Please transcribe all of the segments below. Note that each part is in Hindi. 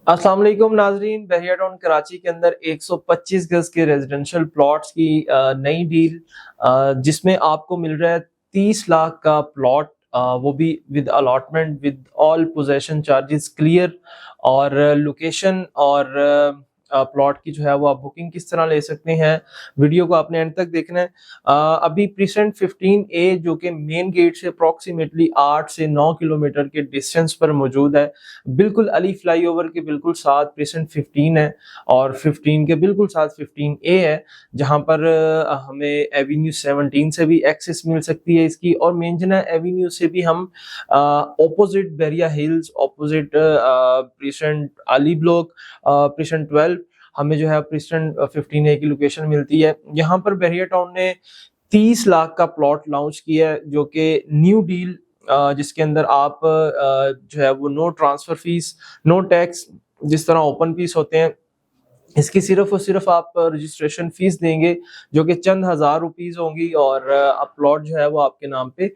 अस्सलाम वालेकुम नाजरीन। बहरिया टाउन कराची के अंदर 125 गज के रेजिडेंशियल प्लॉट्स की नई डील, जिसमें आपको मिल रहा है 30 लाख का प्लॉट, वो भी with allotment, with all possession charges clear, और लोकेशन और प्लॉट की जो है वो आप बुकिंग किस तरह ले सकते हैं। वीडियो को आपने एंड तक देखना है। अभी प्रीसेंट 15A जो कि मेन गेट से अप्रोक्सीमेटली 8 से 9 किलोमीटर के डिस्टेंस पर मौजूद है, बिल्कुल अली फ्लाईओवर के बिल्कुल साथ प्रीसेंट 15 है, और 15 के बिल्कुल साथ 15A है, जहां पर हमें एवेन्यू 17 से भी एक्सेस मिल सकती है इसकी, और मेंजना एवेन्यू से भी हम opposite Bairiya hills, opposite precinct Ali block, precinct 12 हमें जो है प्रीसेंट 15A की लोकेशन मिलती है। यहाँ पर बहरिया टाउन ने 30 लाख का प्लॉट लॉन्च किया है, जो कि न्यू डील, जिसके अंदर आप जो है वो no transfer fees, no tax, जिस तरह ओपन पीस होते हैं, इसकी सिर्फ और सिर्फ आप रजिस्ट्रेशन फीस देंगे, जो कि चंद हजार रुपीज होंगी, और आप प्लॉट जो है वो आपके नाम पे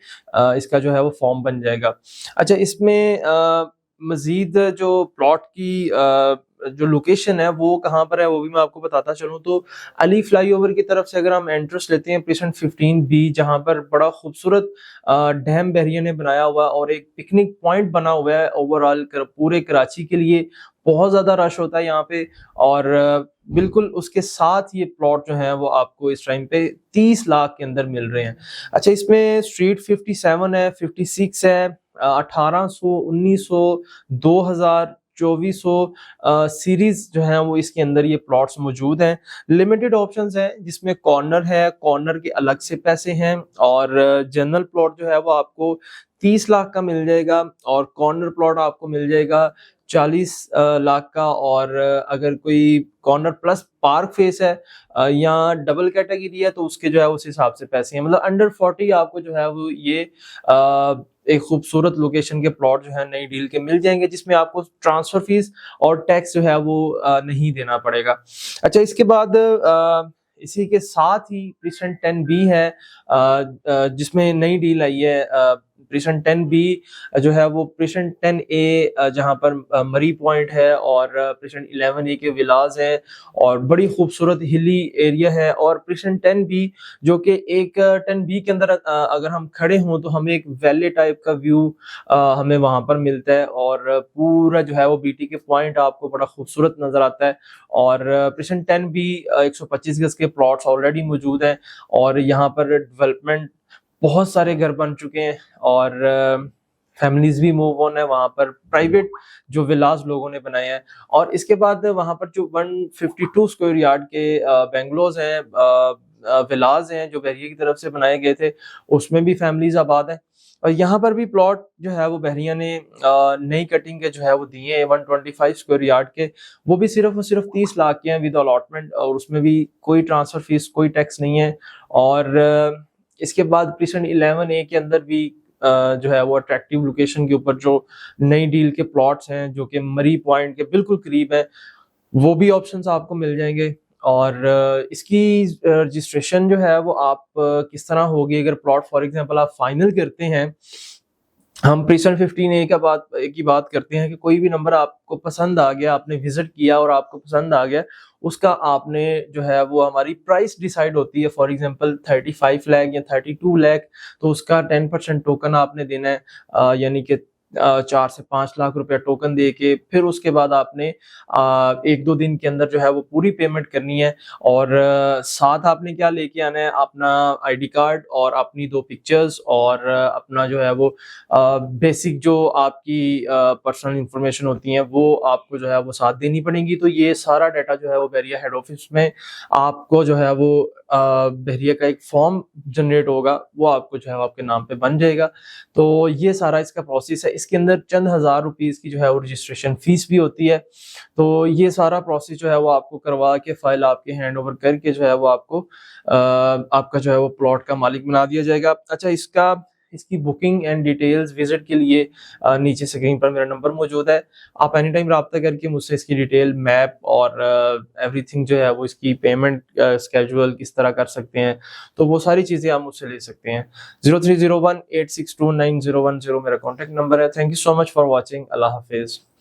इसका जो है वो फॉर्म बन जाएगा। अच्छा, इसमें मजीद जो प्लॉट की जो लोकेशन है वो कहाँ पर है वो भी मैं आपको बताता चलूँ तो, अली फ्लाईओवर की तरफ से अगर हम एंट्रेंस लेते हैं प्रीसेंट 15B, जहाँ पर बड़ा खूबसूरत डैम बहरिया ने बनाया हुआ है और एक पिकनिक पॉइंट बना हुआ है ओवरऑल पूरे कराची के लिए। बहुत ज्यादा रश होता है यहाँ पे, और बिल्कुल उसके साथ ये प्लॉट जो है वो आपको इस टाइम पे 30 लाख के अंदर मिल रहे हैं। अच्छा, इसमें स्ट्रीट 57 है, 56 है, 1800, 1900, 2000, 2400 सीरीज जो है वो इसके अंदर ये प्लॉट्स मौजूद हैं। लिमिटेड ऑप्शंस हैं, जिसमें कॉर्नर है, कॉर्नर के अलग से पैसे हैं, और जनरल प्लॉट जो है वो आपको 30 लाख का मिल जाएगा, और कॉर्नर प्लॉट आपको मिल जाएगा 40 लाख का। और अगर कोई कॉर्नर प्लस पार्क फेस है या डबल कैटेगरी है, तो उसके जो है उस हिसाब से पैसे हैं, मतलब अंडर 40 आपको जो है वो ये एक खूबसूरत लोकेशन के प्लॉट जो है नई डील के मिल जाएंगे, जिसमें आपको ट्रांसफर फीस और टैक्स जो है वो नहीं देना पड़ेगा। अच्छा, इसके बाद इसी के साथ ही प्रीसेंट 10B है, जिसमें नई डील आई है। प्रीसेंट 10B जो है वो प्रीसेंट 10A जहाँ पर मरी पॉइंट है, और प्रीसेंट 11A के विलाज है, और बड़ी खूबसूरत हिली एरिया है। और प्रीसेंट 10B जो कि एक 10B के अंदर अगर हम खड़े हों तो हमें एक वैली टाइप का व्यू हमें वहां पर मिलता है, और पूरा जो है वो BT के पॉइंट आपको बड़ा खूबसूरत नजर आता है। और प्रीसेंट 10B 125 गज के प्लॉट्स ऑलरेडी मौजूद हैं, और यहाँ पर डेवलपमेंट बहुत सारे घर बन चुके हैं, और फैमिलीज भी मूव ऑन है वहां पर, प्राइवेट जो विलास लोगों ने बनाए हैं। और इसके बाद वहां पर जो 152 स्क्वायर यार्ड के बेंगलोज हैं, विलास हैं, जो बहरिया की तरफ से बनाए गए थे, उसमें भी फैमिलीज आबाद हैं। और यहाँ पर भी प्लॉट जो है वो बहरिया ने नई कटिंग के जो है वो दिए हैं 125 स्क्वायर यार्ड के, वो भी सिर्फ और सिर्फ 30 लाख के हैं विद अलॉटमेंट, और उसमें भी कोई ट्रांसफर फीस, कोई टैक्स नहीं है। और इसके बाद प्रीसेंट 11A के अंदर भी जो है वो अट्रैक्टिव लोकेशन के ऊपर जो नई डील के प्लॉट्स हैं, जो कि मरी पॉइंट के बिल्कुल करीब है, वो भी ऑप्शंस आपको मिल जाएंगे। और इसकी रजिस्ट्रेशन जो है वो आप किस तरह होगी, अगर प्लॉट फॉर एग्जांपल आप फाइनल करते हैं। हम प्रीसेंट 15A की बात करते हैं कि कोई भी नंबर आपको पसंद आ गया, आपने विजिट किया और आपको पसंद आ गया, उसका आपने जो है वो हमारी प्राइस डिसाइड होती है, फॉर एग्जांपल 35 लाख या 32 लाख, तो उसका 10% टोकन आपने देना है, यानी कि 4 से 5 लाख रुपया टोकन दे के फिर उसके बाद आपने 1-2 दिन के अंदर जो है वो पूरी पेमेंट करनी है। और साथ आपने क्या लेके आना है, अपना ID कार्ड और अपनी 2 पिक्चर्स, और अपना जो है वो बेसिक जो आपकी पर्सनल इंफॉर्मेशन होती हैं वो आपको जो है वो साथ देनी पड़ेगी। तो ये सारा डाटा जो है वो बहरिया हेड ऑफिस में आपको जो है वो बहरिया का एक फॉर्म जनरेट होगा, वो आपको जो है आपके नाम पे बन जाएगा। तो ये सारा इसका प्रोसेस है। इसके अंदर चंद हजार रुपीस की जो है वो रजिस्ट्रेशन फीस भी होती है। तो ये सारा प्रोसेस जो है वो आपको करवा के फाइल आपके हैंड ओवर करके जो है वो आपको आपका जो है वो प्लॉट का मालिक बना दिया जाएगा। अच्छा, इसकी बुकिंग एंड डिटेल्स विजिट के लिए नीचे स्क्रीन पर मेरा नंबर मौजूद है, आप एनी टाइम रब्ता करके मुझसे इसकी डिटेल, मैप और एवरीथिंग जो है वो इसकी पेमेंट स्केड्यूल किस तरह कर सकते हैं, तो वो सारी चीज़ें आप मुझसे ले सकते हैं। 030186291010 मेरा कॉन्टैक्ट नंबर है। Thank you so much for watching. अल्लाह हाफिज़।